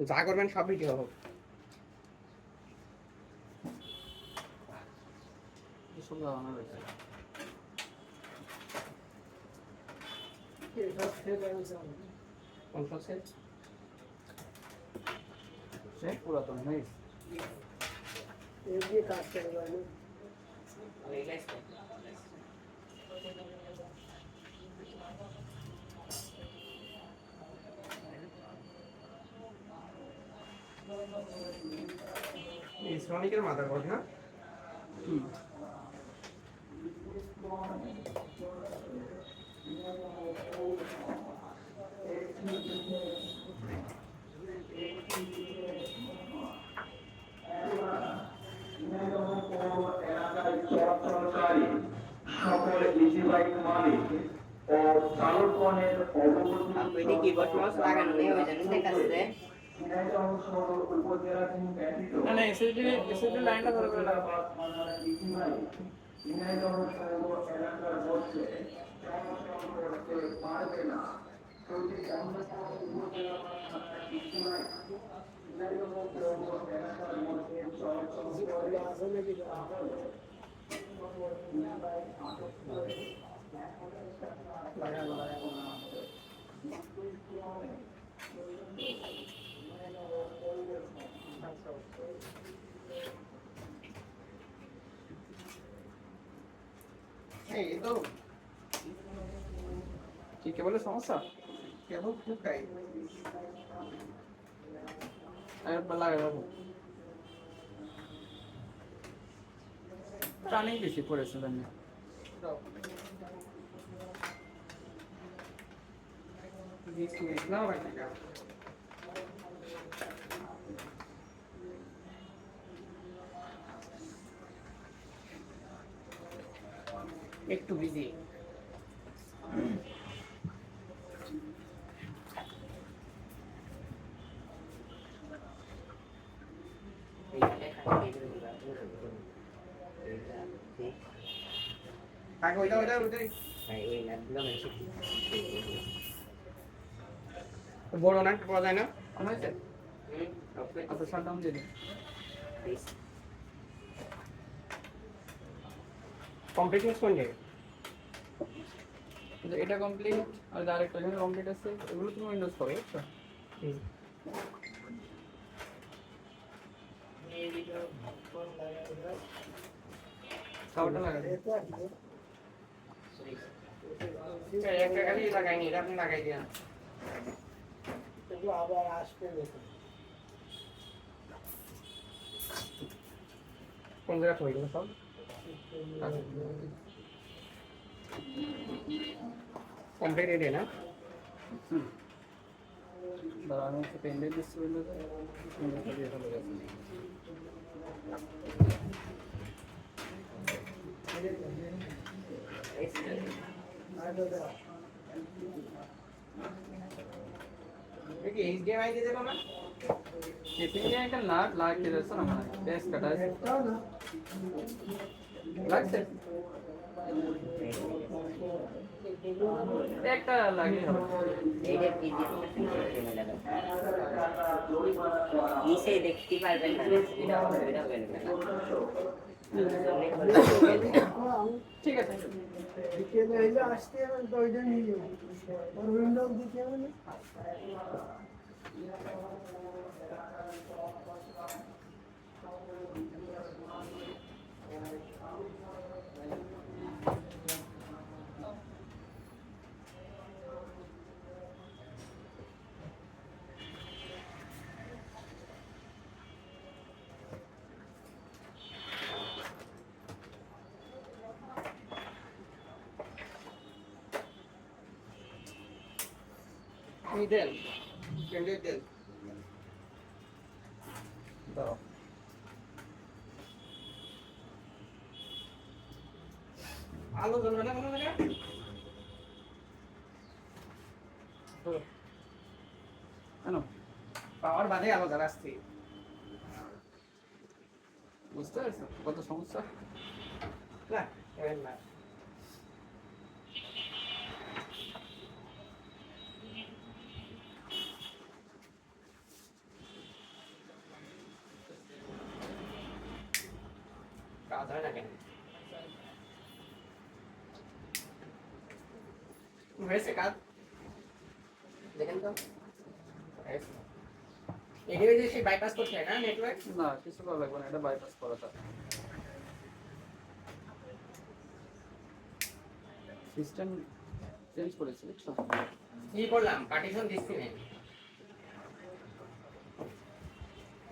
যা করবেন সব ভিডিও হোক। সুন্দর বানানো রয়েছে। পুরাতন হয়ে কাজ করে ইসলামিকের মাদারবোর্ড না? সকল ইজি বাইক মালিক ও চালকগণের আপনি কি বস মাস লাগানো নেই ওই জন্য দেখাচ্ছে। না না এসএসডি লাইনটা ধরে করে লাগা এলাকার মধ্যে পারবে না। এই তো কি কেবলের সমস্যা? কেবল ঢুকাই। একবার লাগাই দেবো। টানেই বেশি পড়েছে জানি। না ভাই ঠিক আছে। একটু বিজি। আগে ওইটা বড় না পাওয়া যায় না? হয়েছে? আচ্ছা শাটডাউন দিয়ে দিন। কমপ্লিট কোন জায়গায়? এটা কমপ্লিট আর আরেকটা যেখানে কমপ্লিট আছে এগুলো তুমি উইন্ডোজ করো বুঝছো? সাউন্ডটা লাগা দে। একটা খালি লাগাইনি, এটা আপনি লাগাই দিন। এগুলো আবার আসবে দেখুন। কোন জায়গা হয়ে গেল সব? কমপ্লিট রেডি না? দাঁড়া আমি একটা পেন ড্রাইভ দিচ্ছি উইন্ডোজে উইন্ডোজটা দিয়ে ভালো গেছে কি এইচডিএমআই দিয়ে দেবো না? কেপিং এ একটা নাট লাগিয়ে দিয়েছ না মানে বেশ কাটা আছে লাগছে একটা লাগিয়ে হবে এইটা কি নিচে দেখতে পারবেন না, এটা হবে না। ঠিক আছে বিকেলে এলে আসতে হবে তো ওইটা নিয়ে যাবো। আর উইন্ডোজ দিতে হবে না। দেন ক্যান্ডিডেট দেন দাও আলো জ্বলবে না কোনো জায়গায়? কেন পাওয়ার বাদে আলো জ্বালাচ্ছি। বুঝতে পারছো কত সমস্যা না না হয় না কেন? হয়েছে কাজ? দেখেন তো। হয়েছে। এখানে যে সেই বাইপাস করতে হয় না নেটওয়ার্ক? না কিছু করা লাগবে না, এটা বাইপাস করা থাকে। সিস্টেম চেঞ্জ করেছি বুঝছো? কি করলাম? পার্টিশন দিচ্ছি না।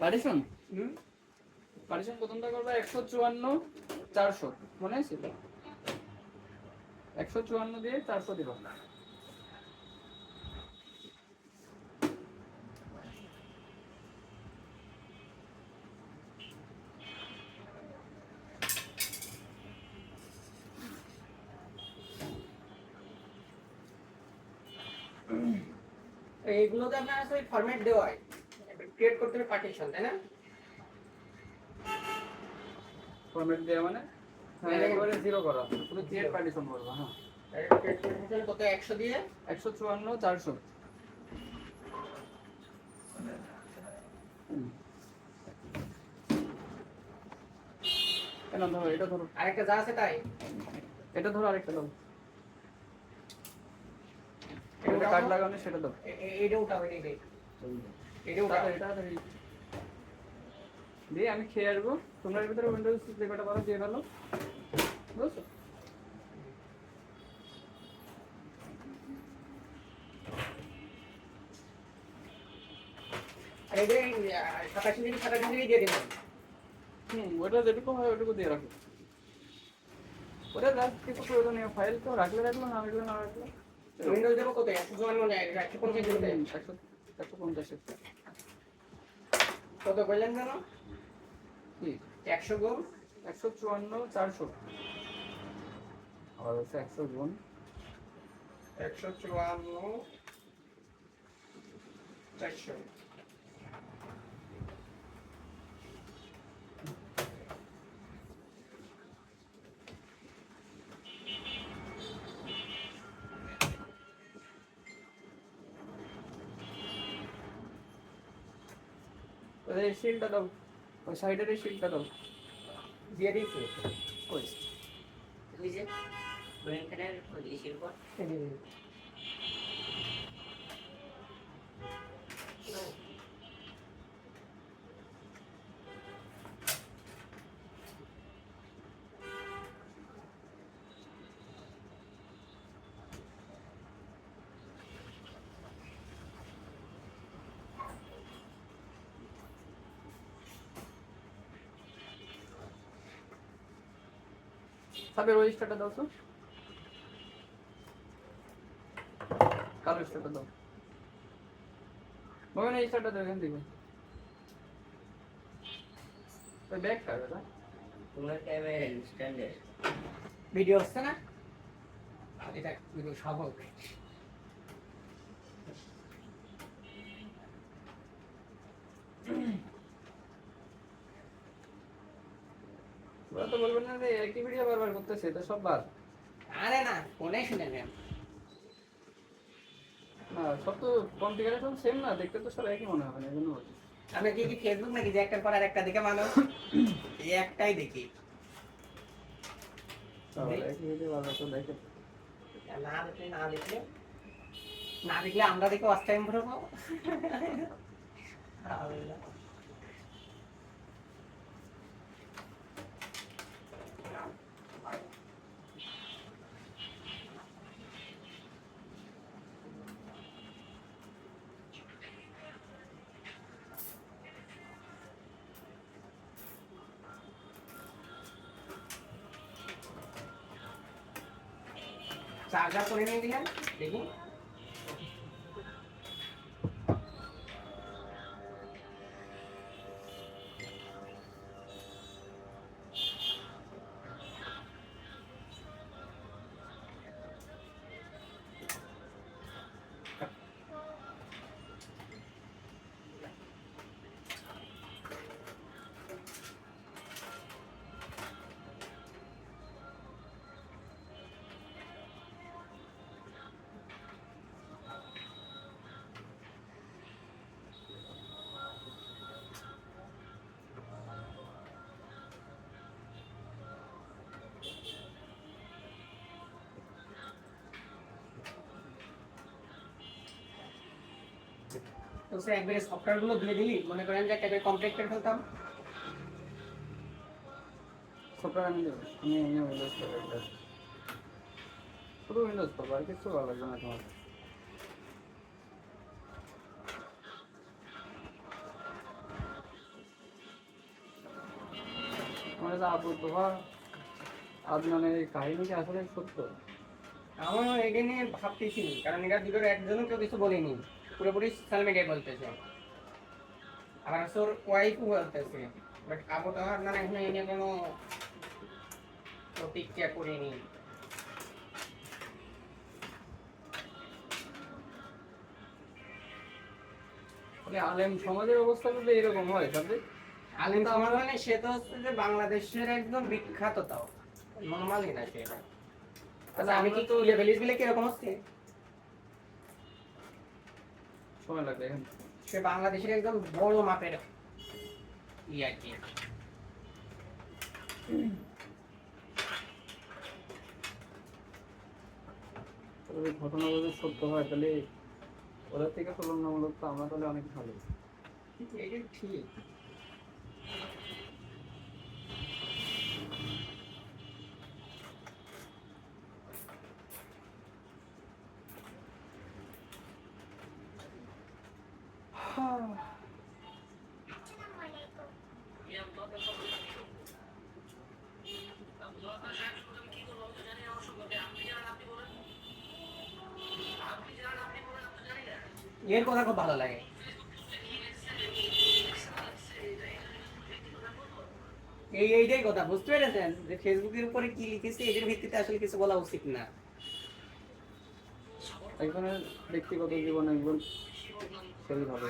পার্টিশন হুম? পার্টিশন প্রথমটা করবে 154 400 মনে আছে? 154 দিয়ে 400 দিব। এইগুলোতে আপনার আসলে ফরম্যাট দেওয়া হয়। ক্রিয়েট করতে হবে পার্টিশন, তাই না? ফরম্যাট দেয়া মানে হ্যাঁ একেবারে জিরো করা, পুরো ক্রিয়েট পার্টিশন করবা। হ্যাঁ ক্রিয়েট পার্টিশন কত 100 দিয়ে 154 400। কেন ধরো এটা ধরো, আরেকটা যা আছে তাই। এটা ধরো, আরেকটা দাও, এটা কাট লাগানো সেটা দাও। এইটা উঠাও, এইটা এইটা উঠাও। এটা দিয়ে আমি খেয়ে আসবো, তোমরা এর ভিতরে উইন্ডোজ যে কটা পারো দিয়ে ফেলো, বুঝছো? আর এই যে 87 ডিগ্রি 27 ডিগ্রি দিয়ে দেবেন। ওটা যেটুকু হয় ওটুকু দিয়ে রাখো। ওটা জাস্ট কিছু প্রয়োজনীয় ফাইল তো রাখলে রাখলো, না রাখলে না রাখলো। উইন্ডোজ দেবো কত? 154 না 150 দিতে? 150 কত বললেন জানো? কি 100 গুণ 154 400 আর হচ্ছে 100 গুণ 154 400। এই শিলটা দাও, ওই সাইডের এই শিলটা দাও। দিয়ে দিয়েছি। কই ওই যে ওইখানের ওই ইসের উপর সাবের ওই স্টারটা দাও তো, কালো স্টারটা দাও। মনে হয় এই স্টারটা দাও এখান থেকে। ওই ব্যাগ খাবে না? তোমার ক্যামেরা স্ট্যান্ডার্ড ভিডিও হচ্ছে না? এটা ভিডিও সব হবে। ওরা তো বলবেন না যে একই ভিডিও বারবার করতেছে, এটা সব বাদ। আরে না, ফোনে শুনে নেন। না সব তো কনফিগারেশন সেম না, দেখতে তো সব একই মনে হবে না, এজন্য বলছি। আমি কি ফেসবুক নাকি যে একটার পর আর একটা দেখে মানুষ এই একটাই দেখি। একই ভিডিও বারবার তো দেখে। না দেখলে আমরা দেখে ওয়াচ টাইম ভরবো। চার্জার করে নিয়ে দিলেন দেখি। তো সে একবারে সফটওয়্যার গুলো দিয়ে দিলি, মনে করেন যে একবারে কমপ্লিট করে ফেলতাম। সফটওয়্যার আমি দেবো, আমি উইন্ডোজ করবো, শুধু উইন্ডোজ করবো, আর কিছু ভালো লাগবে না তোমার। তোমার আবু তোহা আদনানের এই কাহিনী কি আসলে সত্য? আমার এটা নিয়ে ভাবতেছি, কারণ এটার ভিতরে একজনও কেউ কিছু বলেনি, পুরোপুরি সোশ্যাল মিডিয়ায় বলতেছে, আবার ওর ওয়াইফও বলতেছে। বাট আবু তো আর না এখন এই নিয়ে কোনো প্রতিক্রিয়া করিনি। বলে আলেম সমাজের অবস্থা যদি এরকম হয় তাহলে আলিম তো আমার মানে সে তো হচ্ছে যে বাংলাদেশের একদম বিখ্যাত, তাও নর্মালি না সে। আচ্ছা আমি কি তো লেভেলিস বিলে কিরকম হচ্ছে, সময় লাগবে এখন। সে বাংলাদেশের একদম বড় মাপের আর কি। তবে ঘটনা যদি সত্য হয় তাহলে ওদের থেকে তুলনামূলক তো আমরা তাহলে অনেক ভালো। এটা ঠিক। এর কথা খুব ভালো লাগে। এইটাই কথা, বুঝতে পেরেছেন যে ফেসবুকের উপরে কি লিখেছে এদের ভিত্তিতে আসলে কিছু বলা উচিত না। একজনের ব্যক্তিগত জীবন একজন সেই ভাবে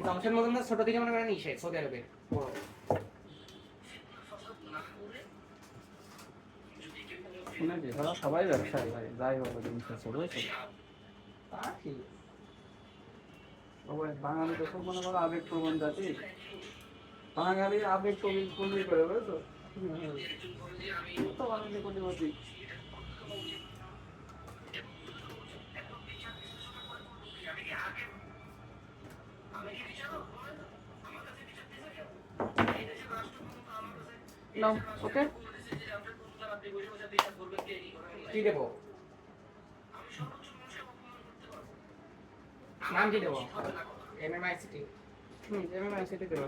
জমশেদ মজুমদার ছোট থেকে মনে করেন ইসে সৌদি আরবের বড়। শুনেছি তারা সবাই ব্যবসায়ী ভাই, যাই হোক জিনিস আছে বুঝেছো। তা ঠিক। সবাই বাঙালি তো খুব মনে করো আবেগ প্রবণ জাতি, বাঙালি আবেগ প্রবণ করে বুঝেছো, তো বাঙালি কোটিপতি। নাও ওকে কি দেবো, নাম কি দেবো? MMICT। MMICT দেবো।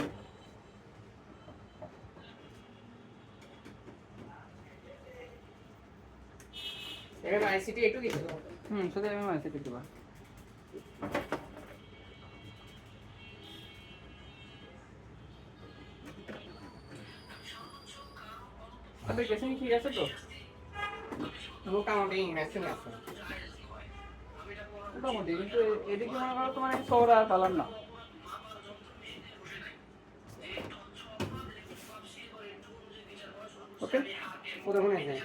MMICT একটু কিছু দেবো। শুধু MMICT দেবো। তবে কেসিং ঠিক আছে তো? মোটামুটি ম্যাক্সিমাম আছে। মোটামুটি, কিন্তু এদিকে মনে করো তোমার শহর আর পালার না। ওকে, ওদের মনে হয়